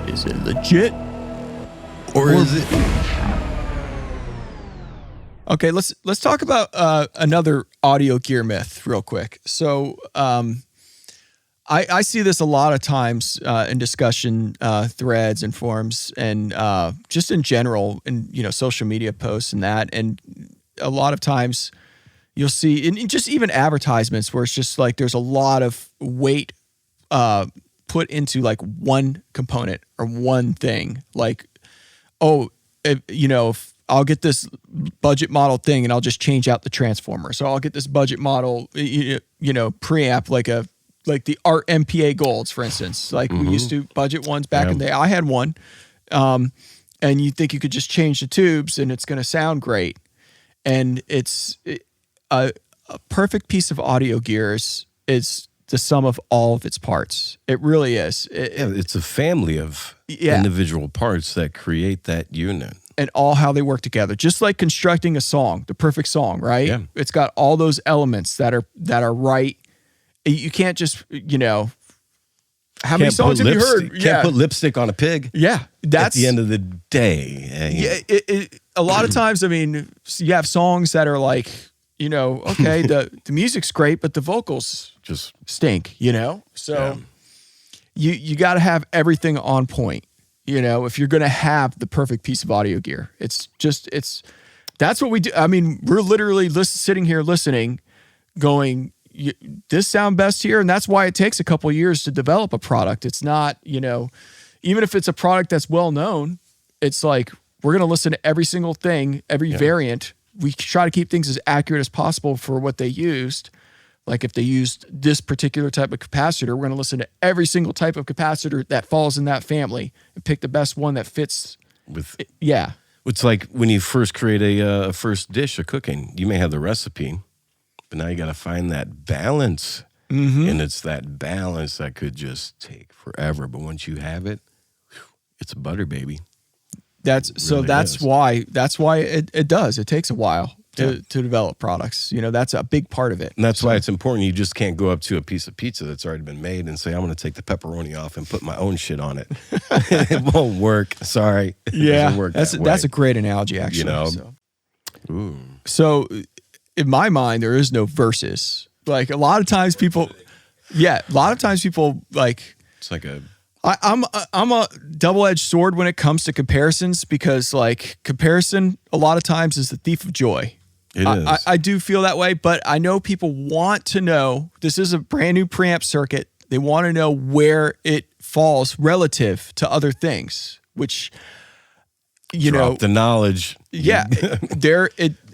Is it legit? Or is it? Okay, let's talk about another audio gear myth real quick. So I see this a lot of times in discussion threads and forums and just in general in social media posts and that. And a lot of times you'll see in just even advertisements where it's just like there's a lot of weight put into like one component or one thing. Like, if I'll get this budget model thing and I'll just change out the transformer. So I'll get this budget model, preamp like the Art MPA Golds, for instance. Like we used to budget ones back in the day. I had one, and you think you could just change the tubes and it's going to sound great. And it's a perfect piece of audio gear is the sum of all of its parts. It really is. It's a family of individual parts that create that unit. And all how they work together. Just like constructing a song, the perfect song, right? Yeah. It's got all those elements that are right. You can't just, how many songs have you heard? You can't put lipstick on a pig. Yeah. That's at the end of the day. A lot of times, I mean, you have songs that are like, okay, the music's great, but the vocals just stink, So you got to have everything on point. If you're going to have the perfect piece of audio gear, that's what we do. I mean, we're literally sitting here listening, going, this sound best here. And that's why it takes a couple of years to develop a product. It's not, even if it's a product that's well known, it's like, we're going to listen to every single thing, every variant. We try to keep things as accurate as possible for what they used. Like if they used this particular type of capacitor, we're going to listen to every single type of capacitor that falls in that family and pick the best one that fits. It's like when you first create a first dish of cooking, you may have the recipe, but now you got to find that balance. And it's that balance that could just take forever. But once you have it, it's a butter baby. That's why it does. It takes a while to develop products. That's a big part of it. And that's why it's important. You just can't go up to a piece of pizza that's already been made and say, I'm going to take the pepperoni off and put my own shit on it. It won't work. Sorry. Yeah. It doesn't work that's a great analogy, actually. So in my mind, there is no versus. Like a lot of times people like, it's like I'm a double-edged sword when it comes to comparisons because like comparison a lot of times is the thief of joy. It is. I do feel that way, but I know people want to know, this is a brand new preamp circuit. They want to know where it falls relative to other things, which, Drop the knowledge. Yeah.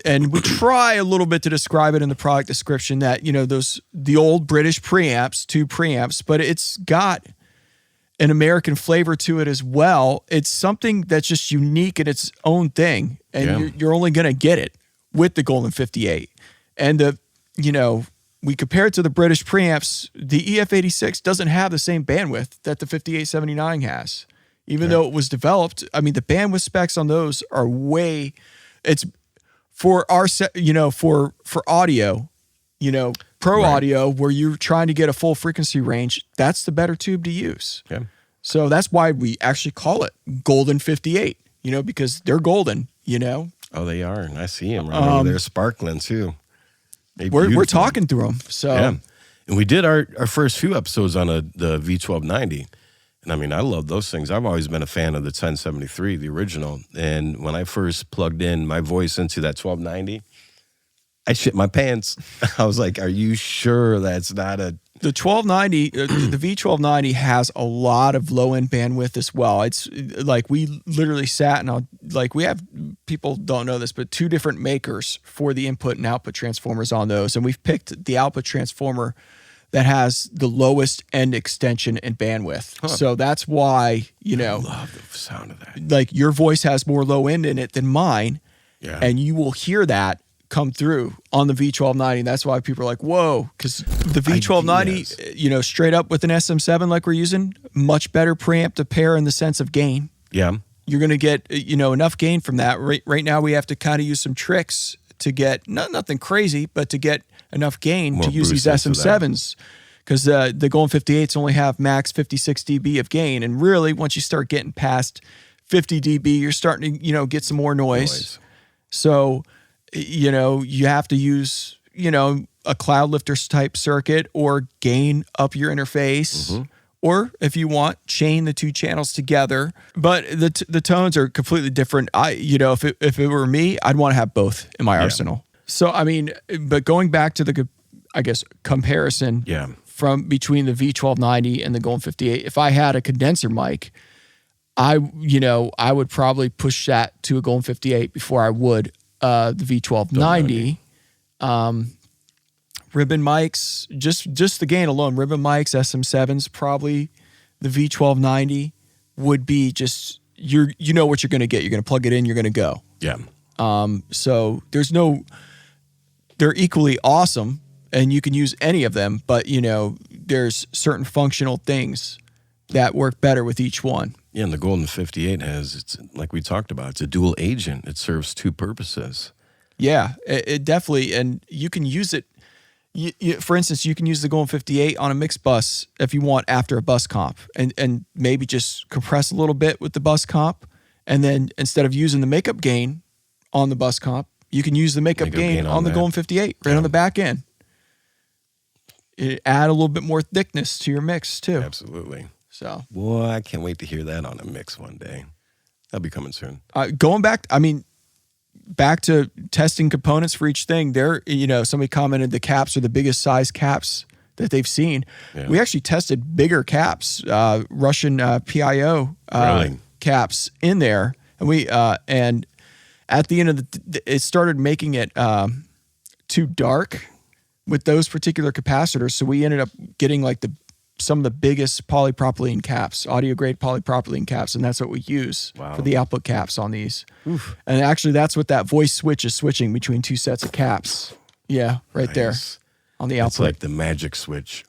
And we try a little bit to describe it in the product description that, the old British preamps, two preamps, but it's got an American flavor to it as well. It's something that's just unique in its own thing. And you're only going to get it with the Golden 58. And we compare it to the British preamps. The EF86 doesn't have the same bandwidth that the 5879 has. Even though it was developed, I mean, the bandwidth specs on those are it's for our for audio, audio where you're trying to get a full frequency range, that's the better tube to use. Yeah. So that's why we actually call it Golden 58, because they're golden, Oh, they are. And I see them right over there sparkling too. We're talking through them. So and we did our first few episodes on the V1290. And I mean, I love those things. I've always been a fan of the 1073, the original. And when I first plugged in my voice into that 1290, I shit my pants. I was like, are you sure that's not a... The 1290, the V1290 has a lot of low-end bandwidth as well. It's like we literally sat and we have, people don't know this, but 2 different makers for the input and output transformers on those. And we've picked the output transformer that has the lowest end extension and bandwidth. Huh. So that's why, I love the sound of that. Like your voice has more low end in it than mine. Yeah. And you will hear that come through on the V1290. That's why people are like, whoa, because the V1290, straight up with an SM7 like we're using, much better preamp to pair in the sense of gain. Yeah. You're going to get, enough gain from that. Right now we have to kind of use some tricks to get, nothing crazy, but to get enough gain More to use these SM7s. because the Golden 58s only have max 56 dB of gain. And really, once you start getting past 50 dB, you're starting to, get some more noise. So, you have to use, a cloud lifter type circuit or gain up your interface. Or if you want, chain the two channels together. But the tones are completely different. If it were me, I'd want to have both in my arsenal. So, but going back to the, I guess, comparison from between the V1290 and the Golden 58, if I had a condenser mic, I would probably push that to a Golden 58 before I would the V1290. Ribbon mics, just the gain alone, ribbon mics, SM7s, probably the V1290 would be just, you know what you're going to get. You're going to plug it in, you're going to go. Yeah. So they're equally awesome and you can use any of them, but there's certain functional things that work better with each one. Yeah, and the Golden 58 it's like we talked about, it's a dual agent. It serves two purposes. Yeah, it definitely, and you can use it. For instance, you can use the Golden 58 on a mix bus if you want after a bus comp and maybe just compress a little bit with the bus comp. And then instead of using the makeup gain on the bus comp, you can use the makeup gain on the Golden 58 right on the back end. It add a little bit more thickness to your mix too. Absolutely. So, boy, I can't wait to hear that on a mix one day. That'll be coming soon. Going back, back to testing components for each thing, somebody commented the caps are the biggest size caps that they've seen. Yeah. We actually tested bigger caps, Russian PIO caps in there. And and at the end of it started making it too dark with those particular capacitors. So we ended up getting like some of the biggest polypropylene caps, audio grade polypropylene caps, and that's what we use for the output caps on these. Oof. And actually, that's what that voice switch is switching between two sets of caps. Yeah, right there on the output. It's like the magic switch.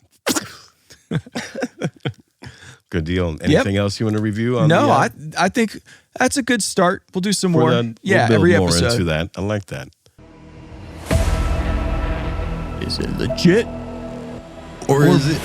Good deal. Anything else you want to review? I think that's a good start. We'll do some more. We'll build every more episode. Into that. I like that. Is it legit? Or is it?